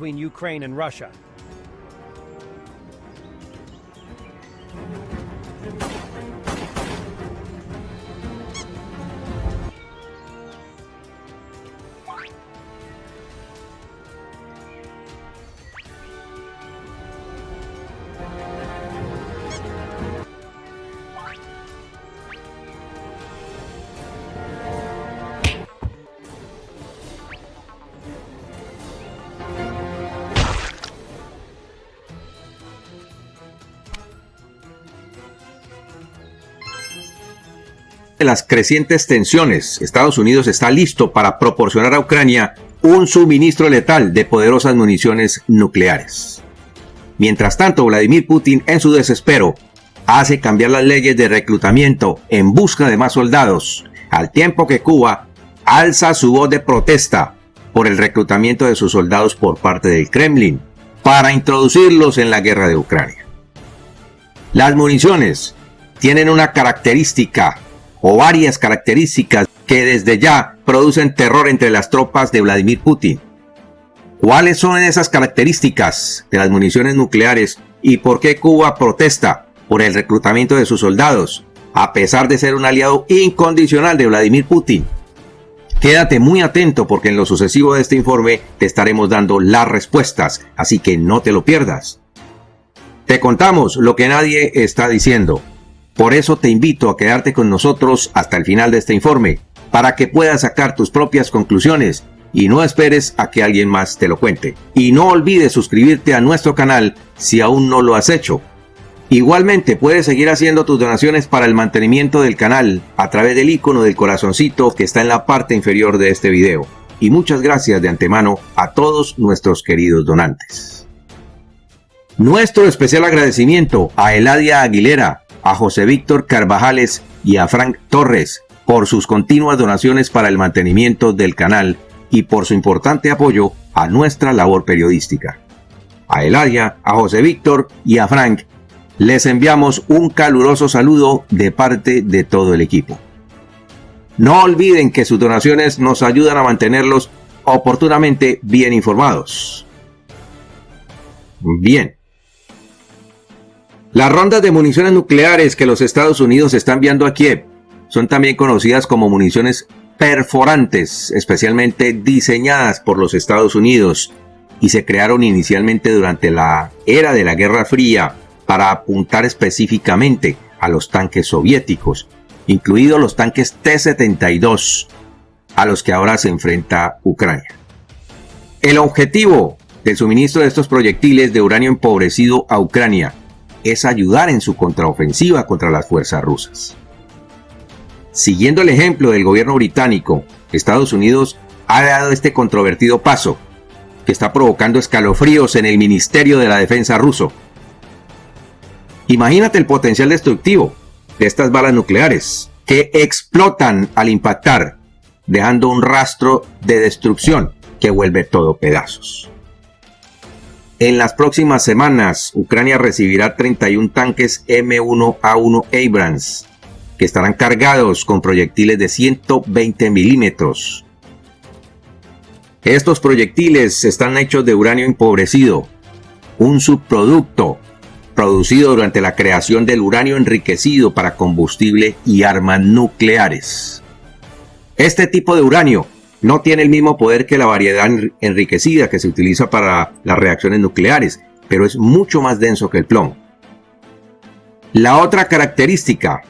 between Ukraine and Russia. De las crecientes tensiones, Estados Unidos está listo para proporcionar a Ucrania un suministro letal de poderosas municiones nucleares. Mientras tanto, Vladimir Putin, en su desespero, hace cambiar las leyes de reclutamiento en busca de más soldados, al tiempo que Cuba alza su voz de protesta por el reclutamiento de sus soldados por parte del Kremlin para introducirlos en la guerra de Ucrania. Las municiones tienen una característica o varias características que desde ya producen terror entre las tropas de Vladimir Putin. ¿Cuáles son esas características de las municiones nucleares y por qué Cuba protesta por el reclutamiento de sus soldados, a pesar de ser un aliado incondicional de Vladimir Putin? Quédate muy atento porque en lo sucesivo de este informe te estaremos dando las respuestas, así que no te lo pierdas. Te contamos lo que nadie está diciendo. Por eso te invito a quedarte con nosotros hasta el final de este informe, para que puedas sacar tus propias conclusiones y no esperes a que alguien más te lo cuente. Y no olvides suscribirte a nuestro canal si aún no lo has hecho. Igualmente puedes seguir haciendo tus donaciones para el mantenimiento del canal a través del icono del corazoncito que está en la parte inferior de este video. Y muchas gracias de antemano a todos nuestros queridos donantes. Nuestro especial agradecimiento a Eladia Aguilera, a José Víctor Carvajales y a Frank Torres por sus continuas donaciones para el mantenimiento del canal y por su importante apoyo a nuestra labor periodística. A Eladia, a José Víctor y a Frank les enviamos un caluroso saludo de parte de todo el equipo. No olviden que sus donaciones nos ayudan a mantenerlos oportunamente bien informados. Bien. Las rondas de municiones nucleares que los Estados Unidos está enviando a Kiev son también conocidas como municiones perforantes, especialmente diseñadas por los Estados Unidos y se crearon inicialmente durante la era de la Guerra Fría para apuntar específicamente a los tanques soviéticos, incluidos los tanques T-72, a los que ahora se enfrenta Ucrania. El objetivo del suministro de estos proyectiles de uranio empobrecido a Ucrania es ayudar en su contraofensiva contra las fuerzas rusas. Siguiendo el ejemplo del gobierno británico, Estados Unidos ha dado este controvertido paso, que está provocando escalofríos en el Ministerio de la Defensa ruso. Imagínate el potencial destructivo de estas balas nucleares, que explotan al impactar, dejando un rastro de destrucción que vuelve todo pedazos. En las próximas semanas, Ucrania recibirá 31 tanques M1A1 Abrams, que estarán cargados con proyectiles de 120 milímetros. Estos proyectiles están hechos de uranio empobrecido, un subproducto producido durante la creación del uranio enriquecido para combustible y armas nucleares. Este tipo de uranio no tiene el mismo poder que la variedad enriquecida que se utiliza para las reacciones nucleares, pero es mucho más denso que el plomo. La otra característica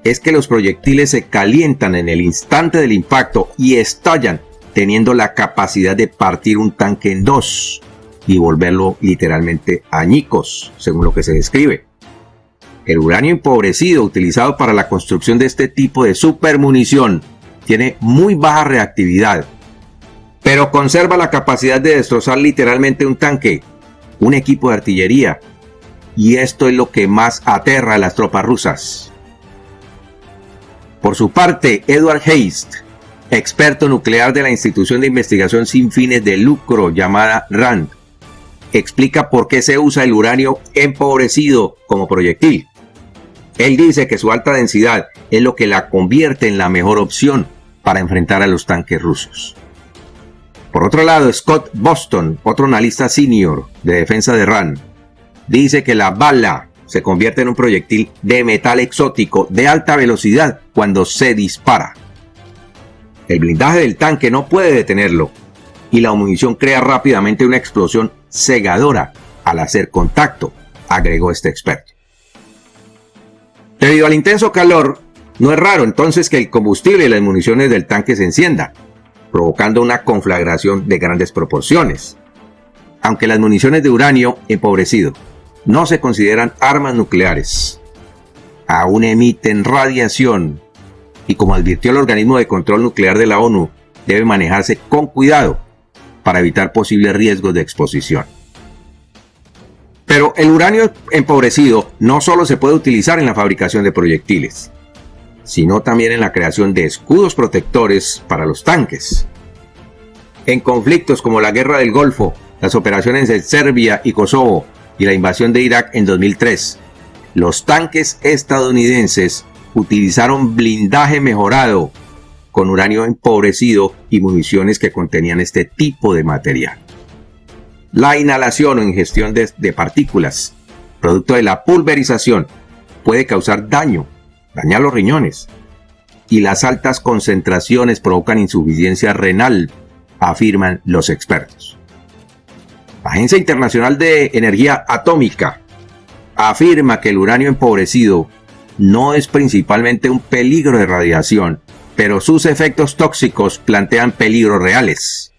es que los proyectiles se calientan en el instante del impacto y estallan, teniendo la capacidad de partir un tanque en dos y volverlo literalmente añicos, según lo que se describe. El uranio empobrecido utilizado para la construcción de este tipo de supermunición tiene muy baja reactividad, pero conserva la capacidad de destrozar literalmente un tanque, un equipo de artillería, y esto es lo que más aterra a las tropas rusas. Por su parte, Edward Heist, experto nuclear de la institución de investigación sin fines de lucro llamada RAND, explica por qué se usa el uranio empobrecido como proyectil. Él dice que su alta densidad es lo que la convierte en la mejor opción para enfrentar a los tanques rusos. Por otro lado, Scott Boston, otro analista senior de defensa de RAND, dice que la bala se convierte en un proyectil de metal exótico de alta velocidad cuando se dispara. El blindaje del tanque no puede detenerlo y la munición crea rápidamente una explosión cegadora al hacer contacto, agregó este experto. Debido al intenso calor, no es raro entonces que el combustible y las municiones del tanque se enciendan, provocando una conflagración de grandes proporciones. Aunque las municiones de uranio empobrecido no se consideran armas nucleares, aún emiten radiación y, como advirtió el organismo de control nuclear de la ONU, debe manejarse con cuidado para evitar posibles riesgos de exposición. Pero el uranio empobrecido no solo se puede utilizar en la fabricación de proyectiles, sino también en la creación de escudos protectores para los tanques. En conflictos como la Guerra del Golfo, las operaciones en Serbia y Kosovo y la invasión de Irak en 2003, los tanques estadounidenses utilizaron blindaje mejorado con uranio empobrecido y municiones que contenían este tipo de material. La inhalación o ingestión de partículas, producto de la pulverización, puede causar dañar los riñones, y las altas concentraciones provocan insuficiencia renal, afirman los expertos. La Agencia Internacional de Energía Atómica afirma que el uranio empobrecido no es principalmente un peligro de radiación, pero sus efectos tóxicos plantean peligros reales.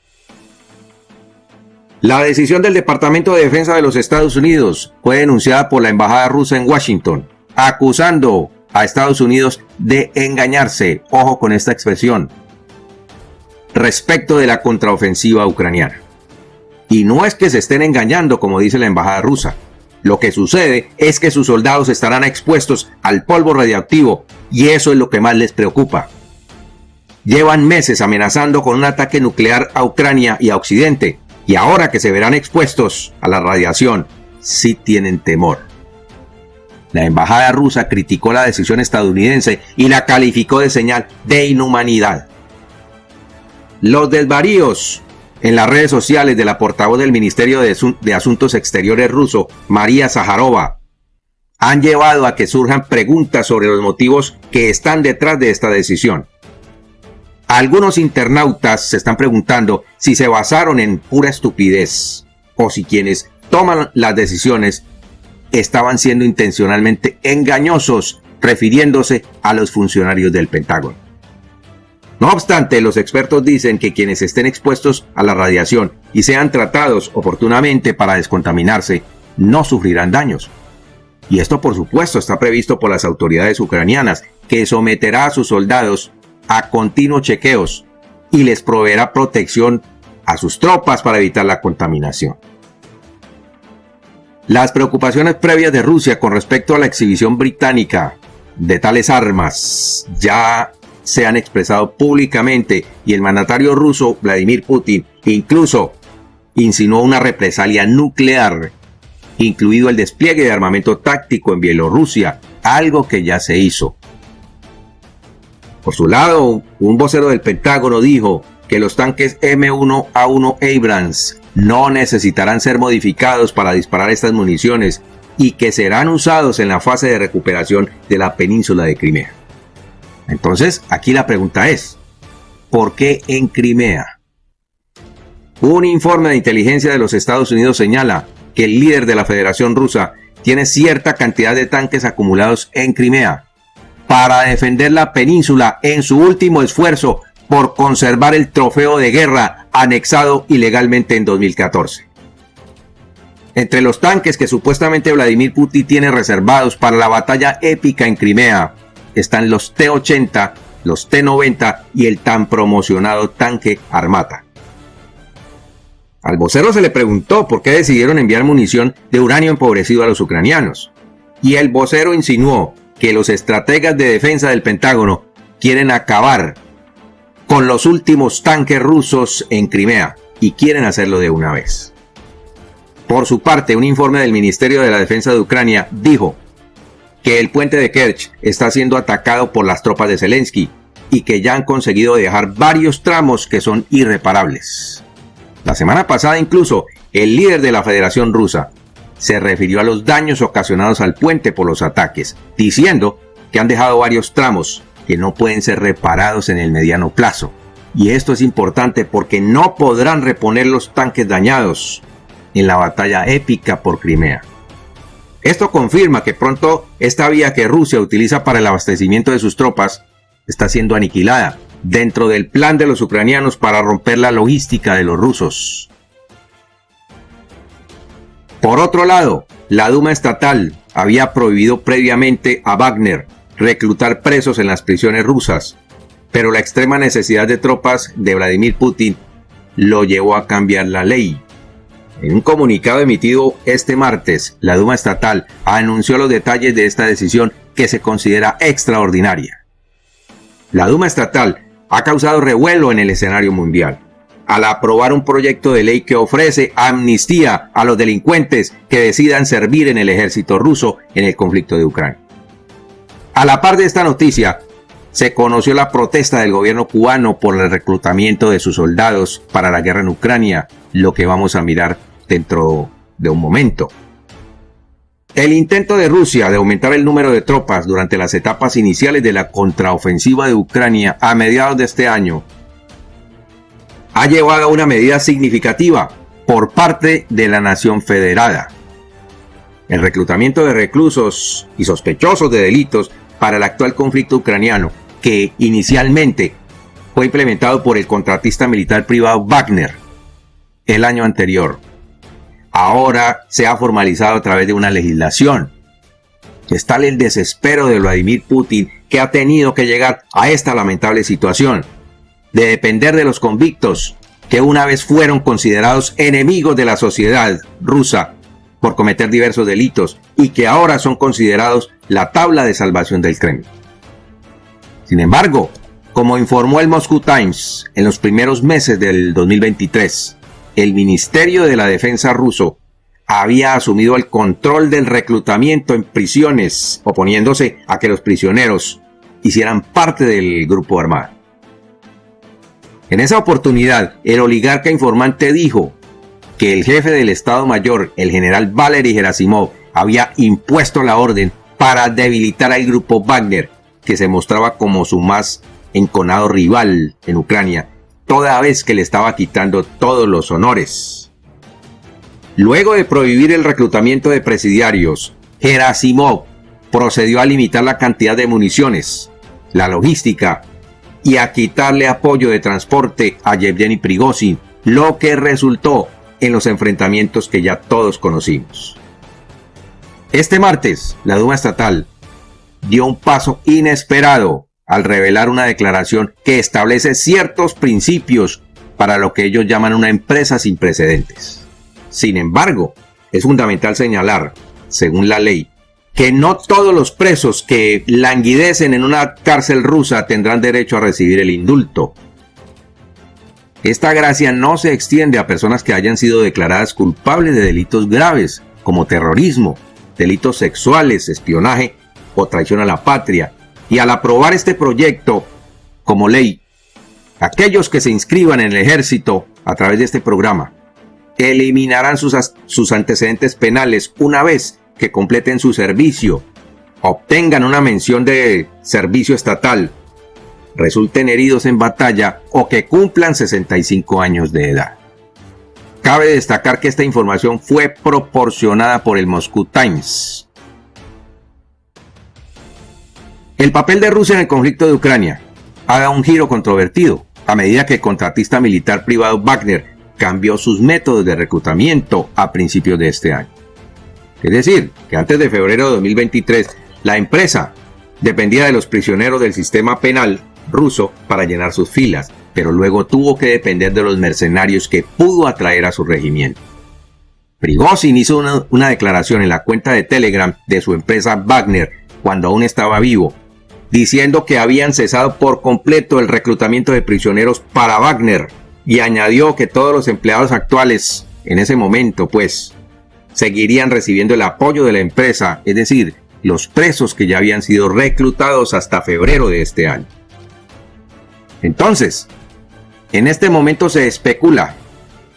La decisión del Departamento de Defensa de los Estados Unidos fue denunciada por la Embajada rusa en Washington, acusando a Estados Unidos de engañarse, ojo con esta expresión, respecto de la contraofensiva ucraniana. Y no es que se estén engañando, como dice la embajada rusa. Lo que sucede es que sus soldados estarán expuestos al polvo radioactivo y eso es lo que más les preocupa. Llevan meses amenazando con un ataque nuclear a Ucrania y a Occidente, y ahora que se verán expuestos a la radiación, sí tienen temor. La embajada rusa criticó la decisión estadounidense y la calificó de señal de inhumanidad. Los desvaríos en las redes sociales de la portavoz del Ministerio de Asuntos Exteriores ruso, María Zaharova, han llevado a que surjan preguntas sobre los motivos que están detrás de esta decisión. Algunos internautas se están preguntando si se basaron en pura estupidez o si quienes toman las decisiones estaban siendo intencionalmente engañosos, refiriéndose a los funcionarios del Pentágono. No obstante, los expertos dicen que quienes estén expuestos a la radiación y sean tratados oportunamente para descontaminarse, no sufrirán daños. Y esto, por supuesto, está previsto por las autoridades ucranianas, que someterá a sus soldados a continuos chequeos y les proveerá protección a sus tropas para evitar la contaminación. Las preocupaciones previas de Rusia con respecto a la exhibición británica de tales armas ya se han expresado públicamente y el mandatario ruso Vladimir Putin incluso insinuó una represalia nuclear, incluido el despliegue de armamento táctico en Bielorrusia, algo que ya se hizo. Por su lado, un vocero del Pentágono dijo que los tanques M1A1 Abrams no necesitarán ser modificados para disparar estas municiones y que serán usados en la fase de recuperación de la península de Crimea. Entonces, aquí la pregunta es, ¿por qué en Crimea? Un informe de inteligencia de los Estados Unidos señala que el líder de la Federación Rusa tiene cierta cantidad de tanques acumulados en Crimea para defender la península en su último esfuerzo por conservar el trofeo de guerra anexado ilegalmente en 2014. Entre los tanques que supuestamente Vladimir Putin tiene reservados para la batalla épica en Crimea están los T-80, los T-90 y el tan promocionado tanque Armata. Al vocero se le preguntó por qué decidieron enviar munición de uranio empobrecido a los ucranianos, y el vocero insinuó que los estrategas de defensa del Pentágono quieren acabar con los últimos tanques rusos en Crimea y quieren hacerlo de una vez. Por su parte, un informe del Ministerio de la Defensa de Ucrania dijo que el puente de Kerch está siendo atacado por las tropas de Zelensky y que ya han conseguido dejar varios tramos que son irreparables. La semana pasada incluso el líder de la Federación Rusa se refirió a los daños ocasionados al puente por los ataques, diciendo que han dejado varios tramos que no pueden ser reparados en el mediano plazo. Y esto es importante porque no podrán reponer los tanques dañados en la batalla épica por Crimea. Esto confirma que pronto esta vía que Rusia utiliza para el abastecimiento de sus tropas está siendo aniquilada dentro del plan de los ucranianos para romper la logística de los rusos. Por otro lado, la Duma estatal había prohibido previamente a Wagner reclutar presos en las prisiones rusas, pero la extrema necesidad de tropas de Vladimir Putin lo llevó a cambiar la ley. En un comunicado emitido este martes, la Duma estatal anunció los detalles de esta decisión que se considera extraordinaria. La Duma estatal ha causado revuelo en el escenario mundial al aprobar un proyecto de ley que ofrece amnistía a los delincuentes que decidan servir en el ejército ruso en el conflicto de Ucrania. A la par de esta noticia, se conoció la protesta del gobierno cubano por el reclutamiento de sus soldados para la guerra en Ucrania, lo que vamos a mirar dentro de un momento. El intento de Rusia de aumentar el número de tropas durante las etapas iniciales de la contraofensiva de Ucrania a mediados de este año ha llevado a una medida significativa por parte de la nación federada. El reclutamiento de reclusos y sospechosos de delitos para el actual conflicto ucraniano, que inicialmente fue implementado por el contratista militar privado Wagner el año anterior, ahora se ha formalizado a través de una legislación. Es tal el desespero de Vladimir Putin que ha tenido que llegar a esta lamentable situación de depender de los convictos que una vez fueron considerados enemigos de la sociedad rusa por cometer diversos delitos y que ahora son considerados la tabla de salvación del Kremlin. Sin embargo, como informó el Moscow Times, en los primeros meses del 2023, el Ministerio de la Defensa ruso había asumido el control del reclutamiento en prisiones, oponiéndose a que los prisioneros hicieran parte del grupo armado. En esa oportunidad, el oligarca informante dijo que el jefe del Estado Mayor, el general Valery Gerasimov, había impuesto la orden para debilitar al grupo Wagner, que se mostraba como su más enconado rival en Ucrania, toda vez que le estaba quitando todos los honores. Luego de prohibir el reclutamiento de presidiarios, Gerasimov procedió a limitar la cantidad de municiones, la logística y a quitarle apoyo de transporte a Yevgeny Prigozhin, lo que resultó en los enfrentamientos que ya todos conocimos. Este martes, la Duma estatal dio un paso inesperado al revelar una declaración que establece ciertos principios para lo que ellos llaman una empresa sin precedentes. Sin embargo, es fundamental señalar, según la ley, que no todos los presos que languidecen en una cárcel rusa tendrán derecho a recibir el indulto. Esta gracia no se extiende a personas que hayan sido declaradas culpables de delitos graves, como terrorismo, delitos sexuales, espionaje o traición a la patria. Y al aprobar este proyecto como ley, aquellos que se inscriban en el ejército a través de este programa eliminarán sus antecedentes penales una vez que completen su servicio, obtengan una mención de servicio estatal, resulten heridos en batalla o que cumplan 65 años de edad. Cabe destacar que esta información fue proporcionada por el Moscow Times. El papel de Rusia en el conflicto de Ucrania ha dado un giro controvertido a medida que el contratista militar privado Wagner cambió sus métodos de reclutamiento a principios de este año. Es decir, que antes de febrero de 2023, la empresa dependía de los prisioneros del sistema penal ruso para llenar sus filas, pero luego tuvo que depender de los mercenarios que pudo atraer a su regimiento. Prigozhin hizo una declaración en la cuenta de Telegram de su empresa Wagner cuando aún estaba vivo, diciendo que habían cesado por completo el reclutamiento de prisioneros para Wagner y añadió que todos los empleados actuales en ese momento, seguirían recibiendo el apoyo de la empresa, es decir, los presos que ya habían sido reclutados hasta febrero de este año. Entonces, en este momento se especula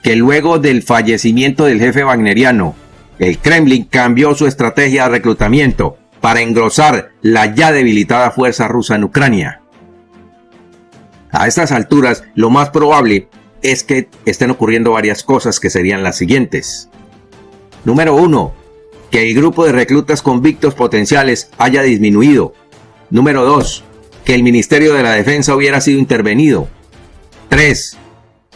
que luego del fallecimiento del jefe wagneriano, el Kremlin cambió su estrategia de reclutamiento para engrosar la ya debilitada fuerza rusa en Ucrania. A estas alturas, lo más probable es que estén ocurriendo varias cosas que serían las siguientes. Número 1. Que el grupo de reclutas convictos potenciales haya disminuido. Número 2. Que el Ministerio de la Defensa hubiera sido intervenido. 3.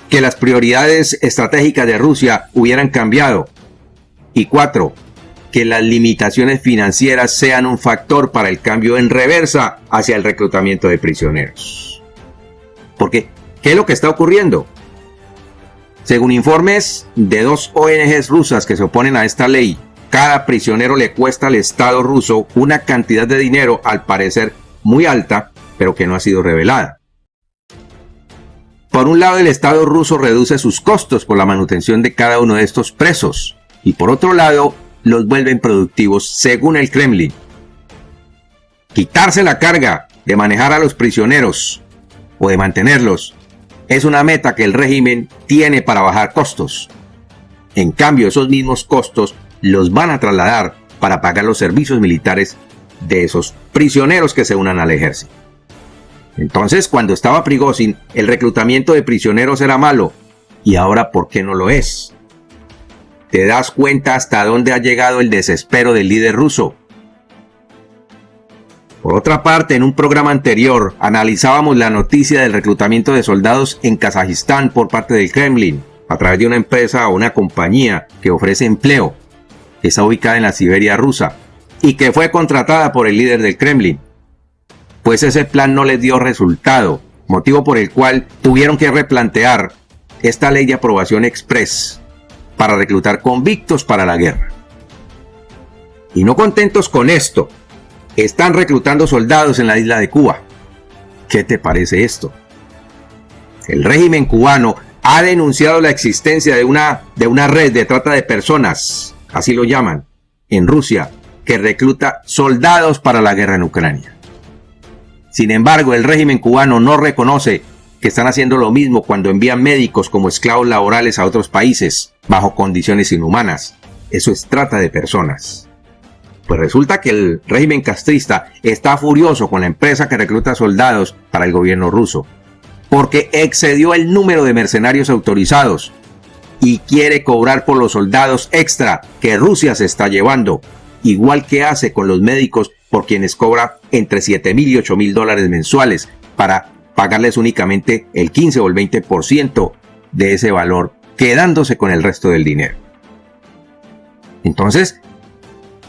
Que las prioridades estratégicas de Rusia hubieran cambiado. Y 4. Que las limitaciones financieras sean un factor para el cambio en reversa hacia el reclutamiento de prisioneros. Porque, ¿qué es lo que está ocurriendo? Según informes de 2 ONGs rusas que se oponen a esta ley, cada prisionero le cuesta al Estado ruso una cantidad de dinero, al parecer muy alta, pero que no ha sido revelada. Por un lado, el Estado ruso reduce sus costos por la manutención de cada uno de estos presos, y por otro lado, los vuelven productivos según el Kremlin. Quitarse la carga de manejar a los prisioneros o de mantenerlos es una meta que el régimen tiene para bajar costos. En cambio, esos mismos costos los van a trasladar para pagar los servicios militares de esos prisioneros que se unan al ejército. Entonces, cuando estaba Prigozhin, el reclutamiento de prisioneros era malo. ¿Y ahora por qué no lo es? ¿Te das cuenta hasta dónde ha llegado el desespero del líder ruso? Por otra parte, en un programa anterior analizábamos la noticia del reclutamiento de soldados en Kazajistán por parte del Kremlin, a través de una empresa o una compañía que ofrece empleo, que está ubicada en la Siberia rusa, y que fue contratada por el líder del Kremlin. Pues ese plan no les dio resultado, motivo por el cual tuvieron que replantear esta ley de aprobación express para reclutar convictos para la guerra. Y no contentos con esto, están reclutando soldados en la isla de Cuba. ¿Qué te parece esto? El régimen cubano ha denunciado la existencia de una red de trata de personas, así lo llaman, en Rusia, que recluta soldados para la guerra en Ucrania. Sin embargo, el régimen cubano no reconoce que están haciendo lo mismo cuando envían médicos como esclavos laborales a otros países, bajo condiciones inhumanas. Eso es trata de personas. Pues resulta que el régimen castrista está furioso con la empresa que recluta soldados para el gobierno ruso, porque excedió el número de mercenarios autorizados y quiere cobrar por los soldados extra que Rusia se está llevando, igual que hace con los médicos por quienes cobra entre $7,000 y $8,000 mensuales para pagarles únicamente el 15 o el 20% de ese valor, quedándose con el resto del dinero. Entonces,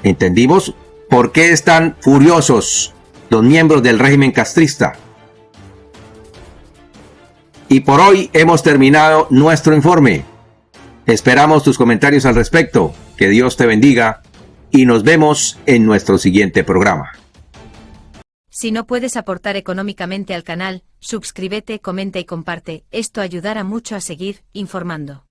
entendimos por qué están furiosos los miembros del régimen castrista. Y por hoy hemos terminado nuestro informe. Esperamos tus comentarios al respecto. Que Dios te bendiga y nos vemos en nuestro siguiente programa. Si no puedes aportar económicamente al canal, suscríbete, comenta y comparte. Esto ayudará mucho a seguir informando.